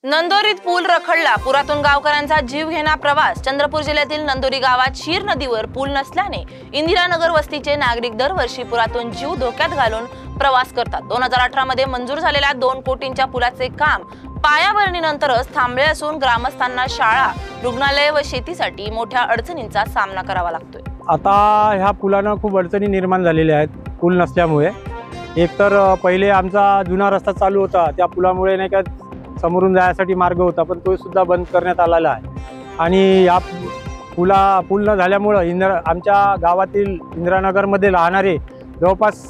नंदोरीत पूल रखडला। पुरातून गावकऱ्यांचा जीव घेणा प्रवास। चंद्रपूर जिल्ह्यातील नंदोरी गावात शीर नदीवर पूल नसल्याने इंदिरानगर वस्तीचे नागरिक दरवर्षी पुरातून जीव धोक्यात घालून प्रवास करतात। 2018 मध्ये मंजूर झालेल्या 2 कोटींच्या पुलाचे काम पायाभरणीनंतरच थांबले असून ग्रामस्थांना शाळा, रुग्णालय व शेतीसाठी मोठ्या अडचणींचा सामना करावा लागतोय। आता ह्या पुलानं खूप अडचणी निर्माण झालेल्या आहेत पूल नसल्यामुळे। एकतर पहिले आमचा जुना रस्ता चालू होता, त्या पुलामुळे नाही का समोरून जाण्यासाठी मार्ग होता, पण तो सुद्धा बंद करण्यात आलेला आहे। आणि या पूल न झाल्यामुळे आमच्या गावातील इंदिरानगरमध्ये राहणारे जवळपास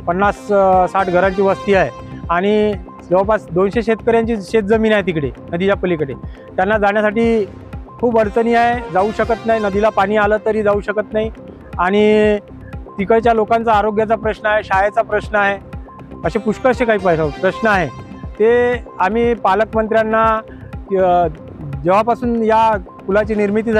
50-60 घरांची वस्ती आहे आणि जवळपास 200 शेतकऱ्यांची शेतजमीन आहे तिकडे नदीच्या पलीकडे। त्यांना जाण्यासाठी खूप अडचणी आहे, जाऊ शकत नाही, नदीला पाणी आलं तरी जाऊ शकत नाही। आणि तिकडच्या लोकांचा आरोग्याचा प्रश्न आहे, शाळेचा प्रश्न आहे, असे पुष्कळसे काही प्रश्न आहे। ते आम्ही पालकमंत्र्यांना जेव्हापासून या पुलाची निर्मिती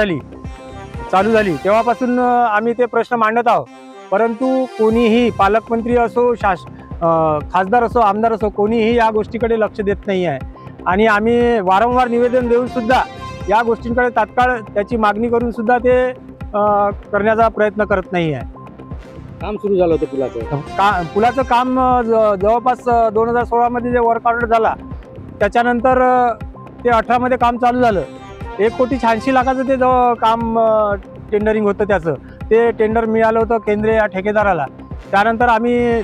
चालू झाली तेव्हापासून आम्ही ते प्रश्न मांडत आहोत, परंतु कोणीही पालकमंत्री असो, खासदार असो, आमदार असो, कोणीही या गोष्टीकडे लक्ष देत नाही आहे। आणि आम्ही वारंवार निवेदन देऊन सुद्धा या गोष्टींकडे तात्काळ त्याची मागणी करून सुद्धा ते करण्याचा प्रयत्न करत नाही आहे। काम सुरू झालं होतं पुलाचं काम जवळपास 2016 मध्ये जे वर्क ऑर्डर झाला त्याच्यानंतर ते 18 मध्ये काम चालू झालं। 1,86 लाखाचं ते काम टेंडरिंग होतं, त्याचं ते टेंडर मिळालं होतं केंद्रीय या ठेकेदाराला। त्यानंतर आम्ही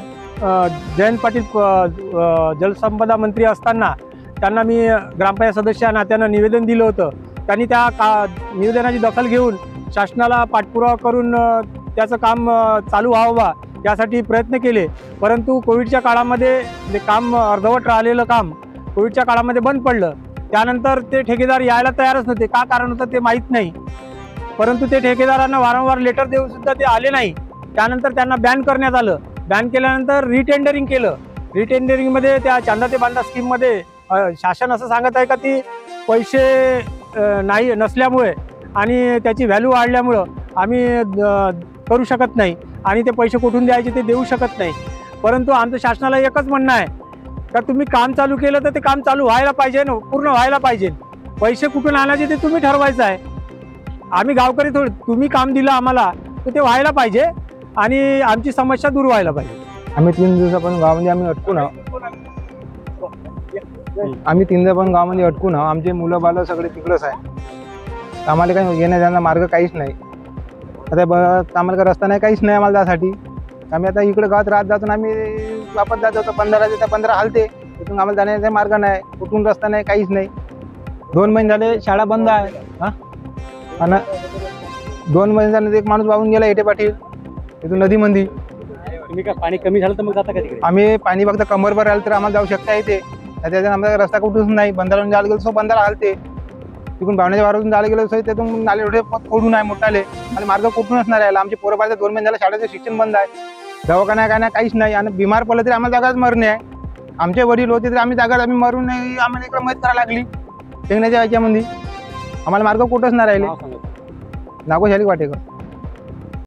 जयंत पाटील जलसंपदा मंत्री असताना त्यांना मी ग्रामपंचायत सदस्य नात्यानं निवेदन दिलं होतं। त्यांनी त्या निवेदनाची दखल घेऊन शासनाला पाठपुरावा करून त्याचं काम चालू व्हावं यासाठी प्रयत्न केले, परंतु कोविडच्या काळामध्ये ते काम अर्धवट राहिलेलं काम कोविडच्या काळामध्ये बंद पडलं। त्यानंतर ते ठेकेदार यायला तयारच नव्हते, का कारण होतं ते माहीत नाही, परंतु ते ठेकेदारांना वारंवार लेटर देऊन सुद्धा ते आले नाही। त्यानंतर त्यांना बॅन करण्यात आलं। बॅन केल्यानंतर रिटेंडरिंग केलं। रिटेंडरिंगमध्ये त्या चांदा ते बांधा स्कीममध्ये शासन असं सांगत आहे का ती पैसे नाही नसल्यामुळे आणि त्याची व्हॅल्यू वाढल्यामुळं आम्ही करू शकत नाही आणि ते पैसे कुठून द्यायचे ते देऊ शकत नाही। परंतु आमचं शासनाला एकच म्हणणं आहे का तुम्ही काम चालू केलं तर ते काम चालू व्हायला पाहिजे, पूर्ण व्हायला पाहिजे। पैसे कुठून आणायचे ते तुम्ही ठरवायचं आहे, आम्ही गावकरी थोडं, तुम्ही काम दिलं आम्हाला तर ते व्हायला पाहिजे आणि आमची समस्या दूर व्हायला पाहिजे। आम्ही 3 दिवसापासून गावामध्ये अटकून आहोत। गावामध्ये अटकून आहोत। आमचे मुलं बालं सगळे तिकडंच आहे। आम्हाला काही येण्या जाण्याचा मार्ग काहीच नाही। आता आम्हाला काही रस्ता नाही, काहीच नाही आम्हाला त्यासाठी। आम्ही आता इकडे गावात राहत जातो, आम्ही वापस जात होतो 15 हालते, तिथून आम्हाला जाण्याचा मार्ग नाही, कुठून रस्ता नाही, काहीच नाही। 2 महिने झाले शाळा बंद आहे। आणि 2 महिने झाले एक माणूस वाहून गेला, हेटे पाटील, तिथून नदीमध्ये। तुम्ही काय पाणी कमी झालं तर मग जाता का तिकडे? आम्ही पाणी फक्त कमरभर राहिलं तर आम्हाला जाऊ शकता येते, त्याच्यात आम्हाला रस्ता कुठूनच नाही। बंधारून जायला गेलो सो बंधारा हालते, तिकडून भावण्याच्या वारातून जायला गेलो सो त्यातून नाले एवढे फोडून आहे मोठाले, आणि मार्ग कुठूनच नाही राहिला। आमचे पोरं बाळाचे 2 महिने झाले शाळेचं शिक्षण बंद आहे, दवाखाना काय नाही, काहीच नाही। आणि बिमार पडलं तरी आम्हाला जागाच मरणे आहे। आमचे वडील होते तरी आम्ही जागाच आम्ही मरून नाही, आम्हाला इकडे मदत करायला लागली टेंगण्याच्या याच्यामध्ये। आम्हाला मार्ग कुठंच नाही राहिले। नागो शालिक वाटेकर।